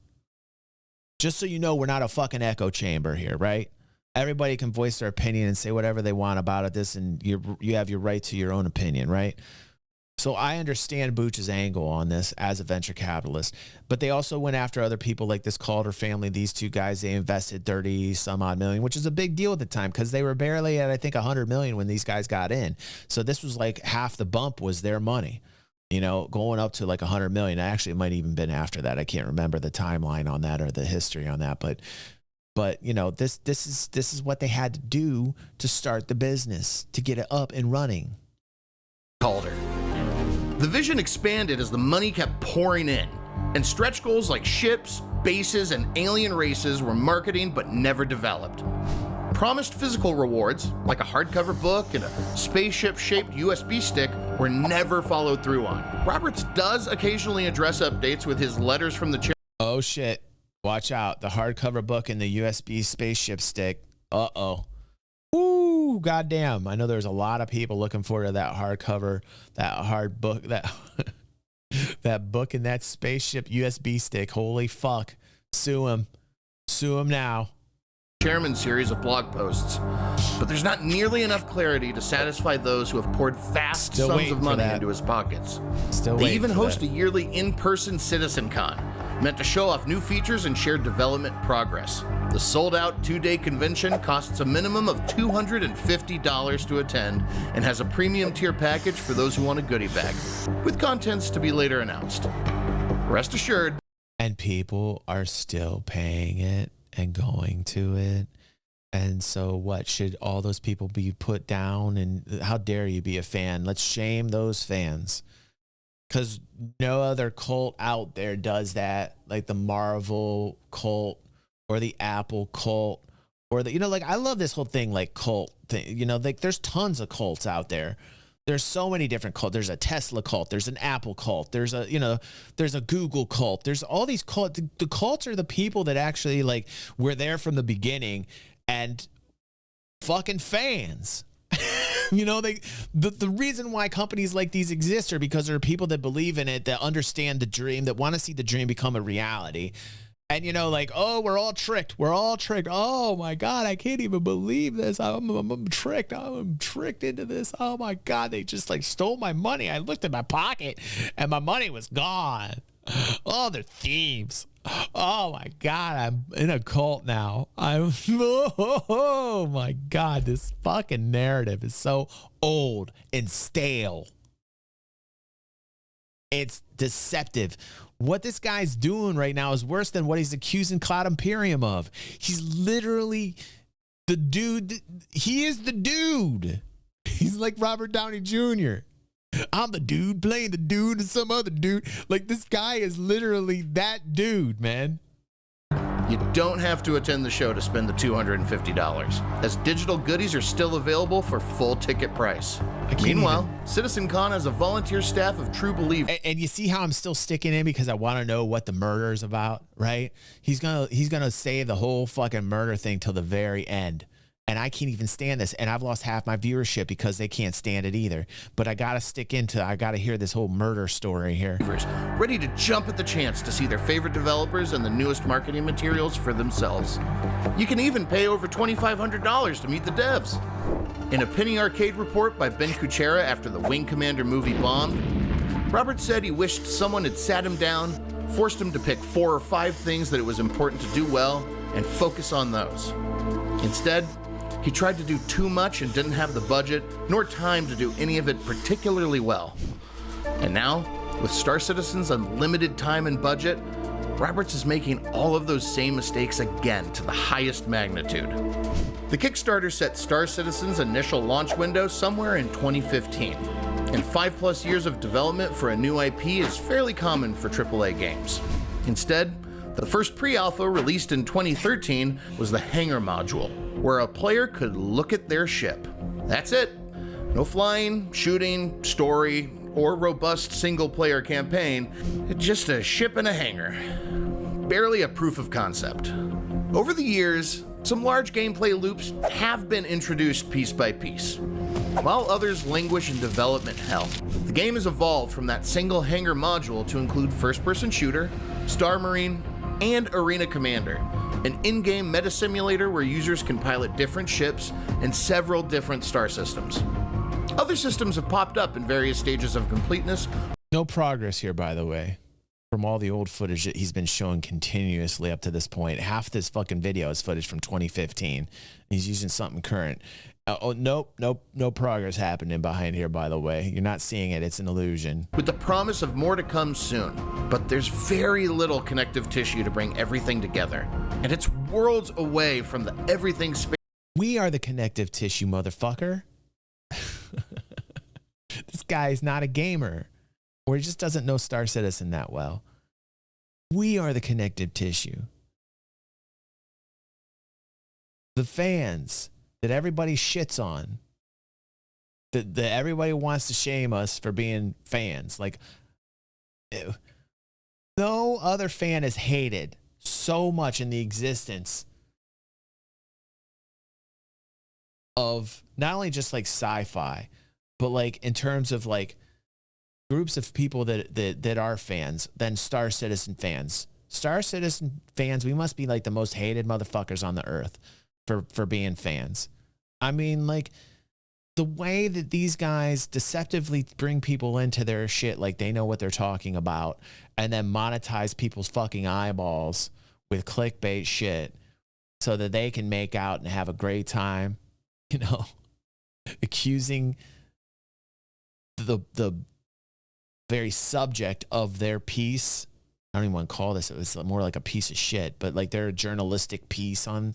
Just so you know, we're not a fucking echo chamber here, right? Everybody can voice their opinion and say whatever they want about this, and you have your right to your own opinion, right? So I understand Bucha's angle on this as a venture capitalist, but they also went after other people like this Calder family. These two guys, they invested 30 some odd million, which is a big deal at the time because they were barely at, I think, 100 million when these guys got in. So this was like half the bump was their money, you know, going up to like 100 million. Actually, it might even been after that. I can't remember the timeline on that or the history on that, but you know, this is what they had to do to start the business, to get it up and running. Calder. The vision expanded as the money kept pouring in, and stretch goals like ships, bases, and alien races were marketing but never developed. Promised physical rewards, like a hardcover book and a spaceship-shaped USB stick, were never followed through on. Roberts does occasionally address updates with his letters from the Oh shit. Watch out. The hardcover book and the USB spaceship stick. Uh-oh. Woo, goddamn. I know there's a lot of people looking forward to that hardcover, that hard book, that that book and that spaceship USB stick. Holy fuck. Sue him. Sue him now. Chairman series of blog posts, but there's not nearly enough clarity to satisfy those who have poured vast sums of money into his pockets. They even host a yearly in-person Citizen Con, meant to show off new features and share development progress. The sold-out 2-day convention costs a minimum of $250 to attend and has a premium tier package for those who want a goodie bag, with contents to be later announced. Rest assured. And people are still paying it and going to it. And so what, should all those people be put down? And how dare you be a fan? Let's shame those fans, because no other cult out there does that, like the Marvel cult or the Apple cult or the, you know, like I love this whole thing, like cult thing, you know, like there's tons of cults out there. There's so many different cults. There's a Tesla cult. There's an Apple cult. There's a, you know, there's a Google cult. There's all these cults. The cults are the people that actually like were there from the beginning and fucking fans. You know, the reason why companies like these exist are because there are people that believe in it, that understand the dream, that want to see the dream become a reality. And, you know, like, oh, we're all tricked. We're all tricked. Oh, my God, I can't even believe this. I'm tricked. I'm tricked into this. Oh, my God, they just, like, stole my money. I looked in my pocket, and my money was gone. Oh, they're thieves. Oh, my God, I'm in a cult now. Oh, my God, this fucking narrative is so old and stale. It's deceptive. What this guy's doing right now is worse than what he's accusing Cloud Imperium of. He's literally the dude. He is the dude. He's like Robert Downey Jr. I'm the dude playing the dude and some other dude. Like, this guy is literally that dude, man. You don't have to attend the show to spend the $250, as digital goodies are still available for full ticket price. Meanwhile, CitizenCon has a volunteer staff of true believers. And you see how I'm still sticking in because I want to know what the murder is about, right? He's gonna save the whole fucking murder thing till the very end. And I can't even stand this. And I've lost half my viewership because they can't stand it either. But I got to stick into, I got to hear this whole murder story here. Ready to jump at the chance to see their favorite developers and the newest marketing materials for themselves. You can even pay over $2,500 to meet the devs. In a Penny Arcade report by Ben Kuchera after the Wing Commander movie bombed, Robert said he wished someone had sat him down, forced him to pick 4 or 5 things that it was important to do well, and focus on those. Instead, he tried to do too much and didn't have the budget nor time to do any of it particularly well. And now, with Star Citizen's unlimited time and budget, Roberts is making all of those same mistakes again to the highest magnitude. The Kickstarter set Star Citizen's initial launch window somewhere in 2015, and 5+ years of development for a new IP is fairly common for AAA games. Instead, the first pre-alpha released in 2013 was the Hangar module, where a player could look at their ship. That's it. No flying, shooting, story, or robust single-player campaign. It's just a ship in a hangar. Barely a proof of concept. Over the years, some large gameplay loops have been introduced piece by piece, while others languish in development hell. The game has evolved from that single hangar module to include first-person shooter, Star Marine, and Arena Commander, an in-game meta simulator where users can pilot different ships and several different star systems. Other systems have popped up in various stages of completeness. No progress here, by the way, from all the old footage that he's been showing continuously up to this point. Half this fucking video is footage from 2015. He's using something current. No progress happening behind here, by the way. You're not seeing it. It's an illusion. With the promise of more to come soon, but there's very little connective tissue to bring everything together, and it's worlds away from the everything space. We are the connective tissue, motherfucker. This guy is not a gamer, or he just doesn't know Star Citizen that well. We are the connective tissue. The fans that everybody shits on, that everybody wants to shame us for being fans. Like, no other fan is hated so much in the existence of not only just like sci-fi, but like in terms of like groups of people that are fans than Star Citizen fans. Star Citizen fans, we must be like the most hated motherfuckers on the earth for being fans. I mean, like, the way that these guys deceptively bring people into their shit like they know what they're talking about, and then monetize people's fucking eyeballs with clickbait shit so that they can make out and have a great time, you know, accusing the very subject of their piece. I don't even want to call this, it was more like a piece of shit, but like their journalistic piece on,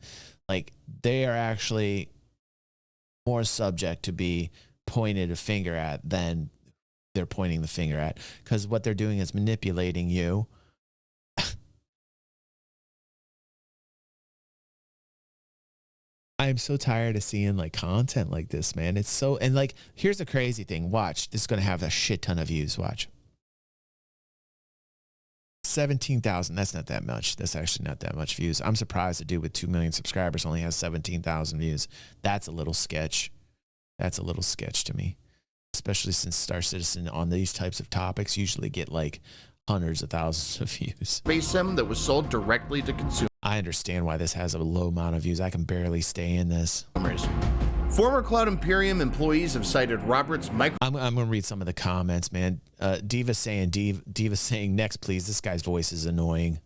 like, they are actually more subject to be pointed a finger at than they're pointing the finger at, because what they're doing is manipulating you. I'm so tired of seeing like content like this, man. It's so, and like, here's the crazy thing. Watch, this is going to have a shit ton of views. Watch. 17,000. That's not that much. That's actually not that much views. I'm surprised a dude with 2 million subscribers only has 17,000 views. That's a little sketch. That's a little sketch to me, especially since Star Citizen on these types of topics usually get like hundreds of thousands of views. Space sim that was sold directly to consumers. I understand why this has a low amount of views. I can barely stay in this. Former Cloud Imperium employees have cited Robert's micro. I'm going to read some of the comments, man. Diva saying, next, please. This guy's voice is annoying.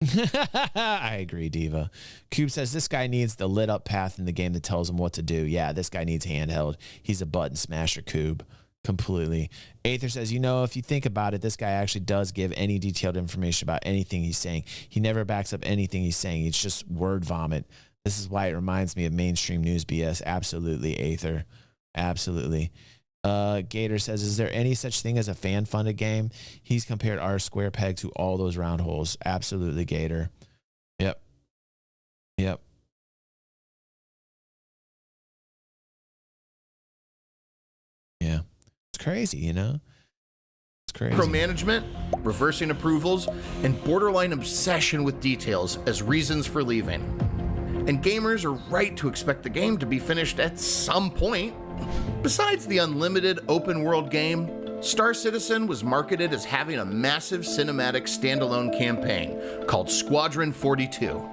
I agree, Diva. Cube says, this guy needs the lit up path in the game that tells him what to do. Yeah, this guy needs handheld. He's a button smasher, Cube. Completely. Aether says, you know, if you think about it, this guy actually does give any detailed information about anything he's saying. He never backs up anything he's saying. It's just word vomit. This is why it reminds me of mainstream news BS. Absolutely, Aether. Absolutely. Gator says, is there any such thing as a fan-funded game? He's compared our square peg to all those round holes. Absolutely, Gator. Yep. Yep. Yeah. It's crazy, you know? It's crazy. Micromanagement, reversing approvals, and borderline obsession with details as reasons for leaving. And gamers are right to expect the game to be finished at some point. Besides the unlimited open world game, Star Citizen was marketed as having a massive cinematic standalone campaign called Squadron 42.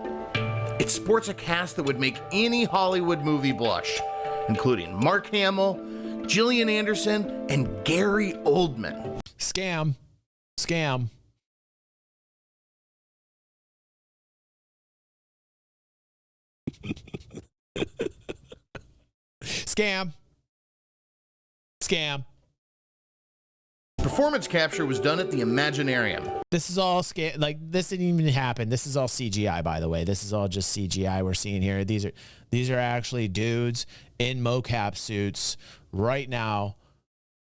It sports a cast that would make any Hollywood movie blush, including Mark Hamill, Gillian Anderson, and Gary Oldman. Scam. Scam. Scam. Scam. Performance capture was done at the Imaginarium. This is all scam. Like, this didn't even happen. This is all CGI, by the way. This is all just CGI we're seeing here. These are actually dudes in mocap suits right now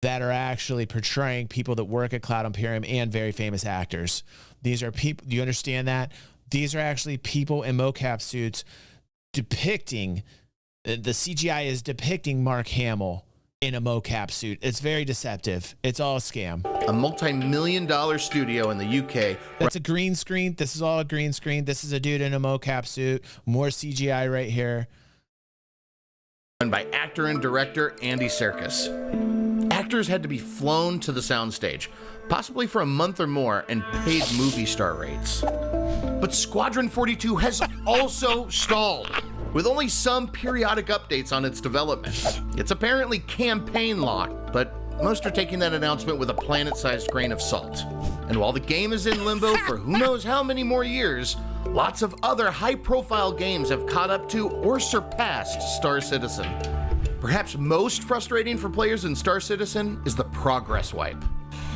that are actually portraying people that work at Cloud Imperium and very famous actors. These are people. Do you understand that? These are actually people in mocap suits depicting. The CGI is depicting Mark Hamill in a mocap suit. It's very deceptive. It's all a scam. A multi-million-dollar studio in the UK. That's a green screen. This is all a green screen. This is a dude in a mocap suit. More CGI right here. Run by actor and director Andy Serkis. Actors had to be flown to the soundstage, possibly for a month or more, and paid movie star rates. But Squadron 42 has also stalled, with only some periodic updates on its development. It's apparently campaign locked, but most are taking that announcement with a planet-sized grain of salt. And while the game is in limbo for who knows how many more years, lots of other high-profile games have caught up to or surpassed Star Citizen. Perhaps most frustrating for players in Star Citizen is the progress wipe,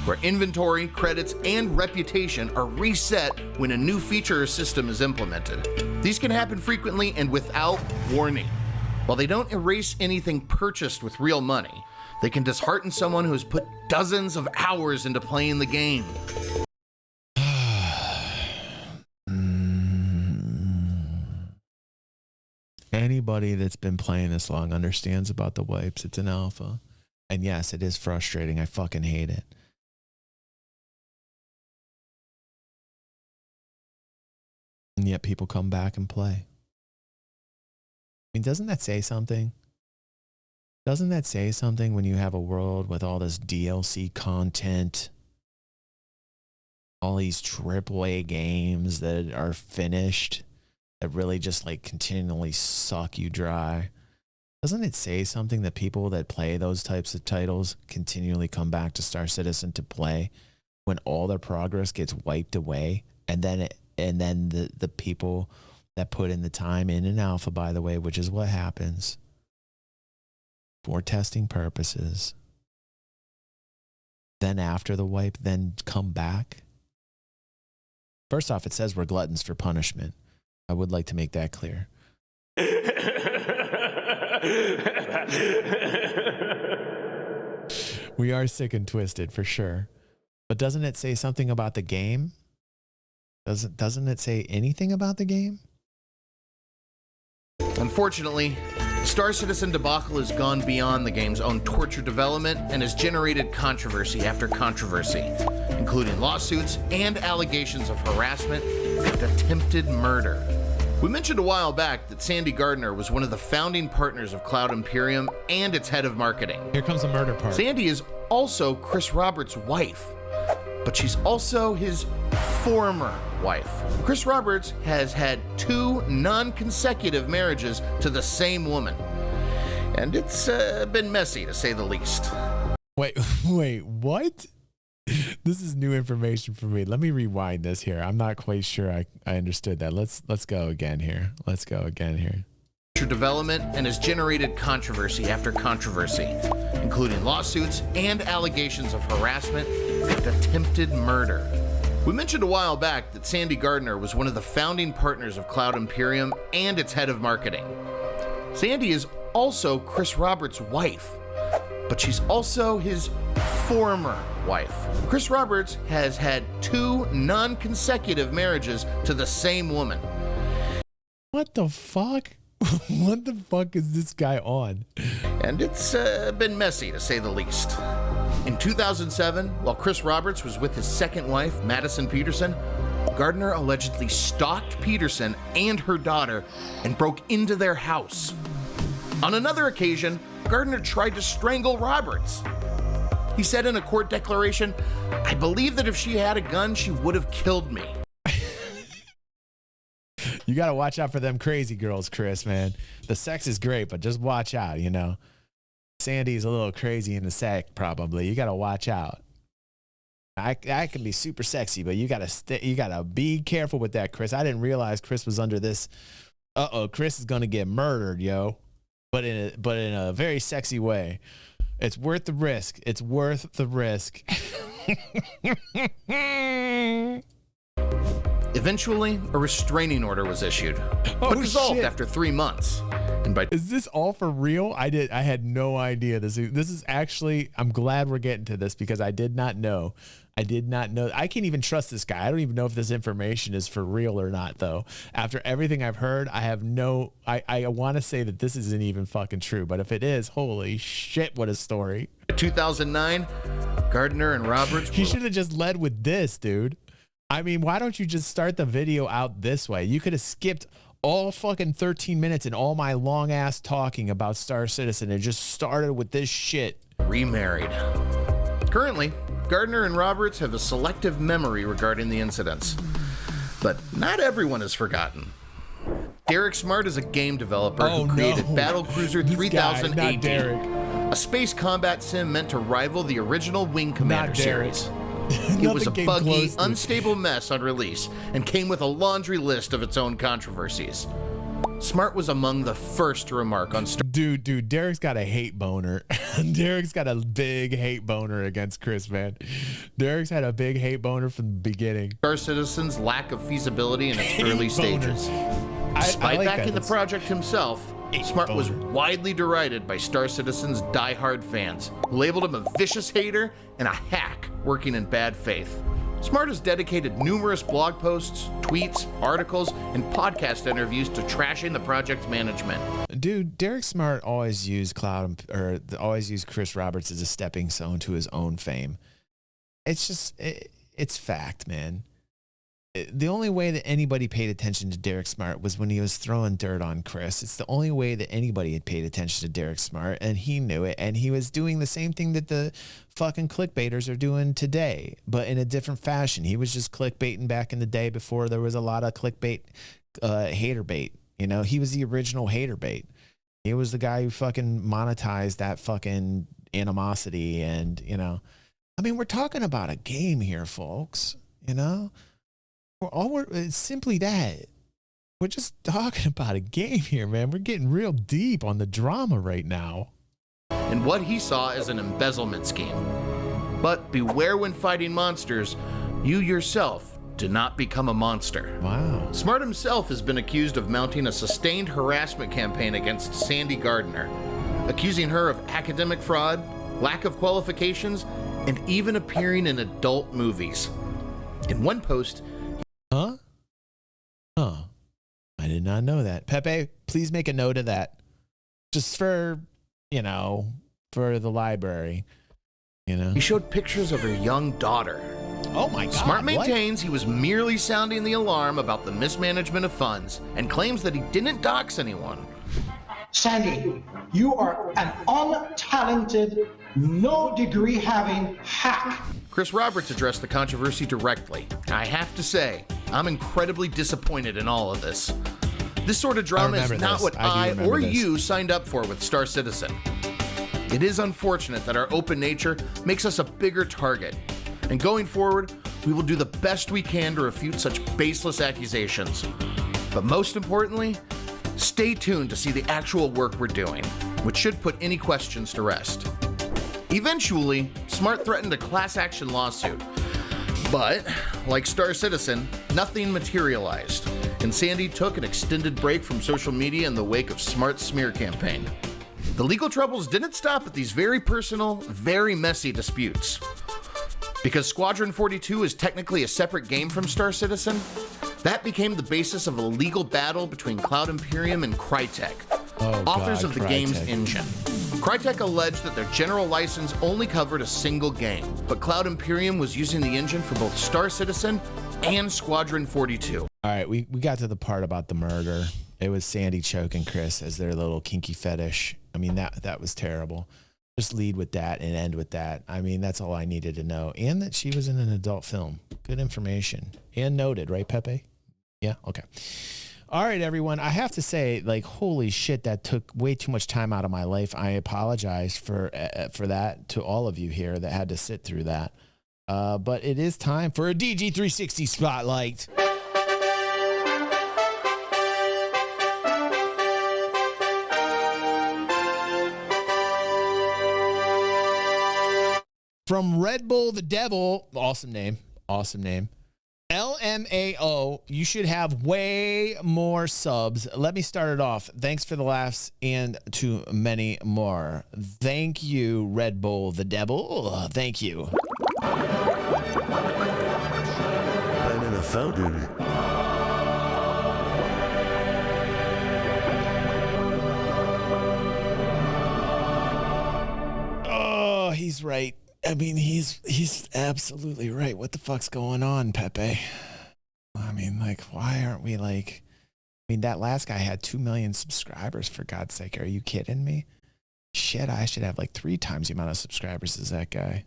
where inventory, credits, and reputation are reset when a new feature or system is implemented. These can happen frequently and without warning. While they don't erase anything purchased with real money, they can dishearten someone who has put dozens of hours into playing the game. Anybody that's been playing this long understands about the wipes. It's an alpha. And yes, it is frustrating. I fucking hate it. And yet people come back and play. I mean, doesn't that say something? Doesn't that say something when you have a world with all this DLC content? All these AAA games that are finished, that really just like continually suck you dry. Doesn't it say something that people that play those types of titles continually come back to Star Citizen to play when all their progress gets wiped away? And then the people that put in the time in an alpha, by the way, which is what happens for testing purposes, then after the wipe, then come back. First off, it says we're gluttons for punishment. I would like to make that clear. We are sick and twisted for sure. But doesn't it say something about the game? Doesn't it say anything about the game? Unfortunately, Star Citizen debacle has gone beyond the game's own torture development and has generated controversy after controversy, including lawsuits and allegations of harassment and attempted murder. We mentioned a while back that Sandy Gardner was one of the founding partners of Cloud Imperium and its head of marketing. Here comes the murder part. Sandy is also Chris Roberts' wife, but she's also his former wife. Chris Roberts has had 2 non-consecutive marriages to the same woman, and it's been messy to say the least. Wait, what? This is new information for me. Let me rewind this here. I'm not quite sure I understood that. Let's go again here. Development and has generated controversy after controversy, including lawsuits and allegations of harassment and attempted murder. We mentioned a while back that Sandy Gardner was one of the founding partners of Cloud Imperium and its head of marketing. Sandy is also Chris Roberts' wife, but she's also his former wife. Chris Roberts has had 2 non-consecutive marriages to the same woman. What the fuck? What the fuck is this guy on? And it's been messy, to say the least. In 2007, while Chris Roberts was with his second wife, Madison Peterson, Gardner allegedly stalked Peterson and her daughter and broke into their house. On another occasion, Gardner tried to strangle Roberts. He said in a court declaration, "I believe that if she had a gun, she would have killed me." You got to watch out for them crazy girls, Chris, man. The sex is great, but just watch out, you know. Sandy's a little crazy in the sack, probably. You got to watch out. I can be super sexy, but you gotta be careful with that, Chris. I didn't realize Chris was under this. Chris is gonna get murdered, yo. But in a very sexy way. It's worth the risk. It's worth the risk. Eventually, a restraining order was issued, but dissolved after 3 months. And is this all for real? I had no idea. This is actually, I'm glad we're getting to this because I did not know. I can't even trust this guy. I don't even know if this information is for real or not, though. After everything I've heard, I want to say that this isn't even fucking true. But if it is, holy shit, what a story. 2009, Gardner and Roberts. He should have just led with this, dude. I mean, why don't you just start the video out this way? You could have skipped all fucking 13 minutes and all my long ass talking about Star Citizen and just started with this shit. Remarried. Currently, Gardner and Roberts have a selective memory regarding the incidents. But not everyone is forgotten. Derek Smart is a game developer who created Battlecruiser 3080, a space combat sim meant to rival the original Wing Commander series. It was a buggy, unstable mess on release and came with a laundry list of its own controversies. Smart was among the first to remark on Dude, Derek's got a hate boner. Derek's got a big hate boner against Chris, man. Derek's had a big hate boner from the beginning. Star Citizen's lack of feasibility in its early stages. Despite backing the project himself, Smart was widely derided by Star Citizen's diehard fans, who labeled him a vicious hater and a hack working in bad faith. Smart has dedicated numerous blog posts, tweets, articles, and podcast interviews to trashing the project's management. Dude, Derek Smart always used Chris Roberts as a stepping stone to his own fame. It's fact, man. The only way that anybody paid attention to Derek Smart was when he was throwing dirt on Chris. It's the only way that anybody had paid attention to Derek Smart, and he knew it. And he was doing the same thing that the fucking clickbaiters are doing today, but in a different fashion. He was just clickbaiting back in the day before there was a lot of clickbait, hater bait. You know, he was the original hater bait. He was the guy who fucking monetized that fucking animosity. And, you know, I mean, we're talking about a game here, folks, you know? It's simply that. We're just talking about a game here, man. We're getting real deep on the drama right now. And what he saw as an embezzlement scheme. But beware when fighting monsters, you yourself do not become a monster. Wow. Smart himself has been accused of mounting a sustained harassment campaign against Sandy Gardner, accusing her of academic fraud, lack of qualifications, and even appearing in adult movies. In one post, I did not know that. Pepe, please make a note of that. Just for, you know, for the library, you know. He showed pictures of her young daughter. Oh my God. Smart maintains he was merely sounding the alarm about the mismanagement of funds and claims that he didn't dox anyone. Sandy, you are an untalented, no degree having hack. Chris Roberts addressed the controversy directly. I have to say, I'm incredibly disappointed in all of this. This sort of drama is not what I or you signed up for with Star Citizen. It is unfortunate that our open nature makes us a bigger target. And going forward, we will do the best we can to refute such baseless accusations. But most importantly, stay tuned to see the actual work we're doing, which should put any questions to rest. Eventually, Smart threatened a class action lawsuit. But, like Star Citizen, nothing materialized, and Sandy took an extended break from social media in the wake of Smart's smear campaign. The legal troubles didn't stop at these very personal, very messy disputes. Because Squadron 42 is technically a separate game from Star Citizen, that became the basis of a legal battle between Cloud Imperium and Crytek, authors of the game's engine. Crytek alleged that their general license only covered a single game, but Cloud Imperium was using the engine for both Star Citizen and Squadron 42. All right, we got to the part about the murder. It was Sandy choking Chris as their little kinky fetish. I mean, that was terrible. Just lead with that and end with that. I mean, that's all I needed to know. And that she was in an adult film. Good information. And noted, right, Pepe? Yeah? Okay. All right, everyone. I have to say, like, holy shit, that took way too much time out of my life. I apologize for that to all of you here that had to sit through that. But it is time for a DG360 spotlight. From Red Bull the Devil, awesome name. LMAO, you should have way more subs. Let me start it off. Thanks for the laughs and to many more. Thank you, Red Bull the Devil. Thank you. I'm in a fountain. Oh, he's right. I mean, he's absolutely right. What the fuck's going on, Pepe? I mean, like, why aren't we like? I mean, that last guy had 2 million subscribers. For God's sake, are you kidding me? Shit, I should have like 3 times the amount of subscribers as that guy.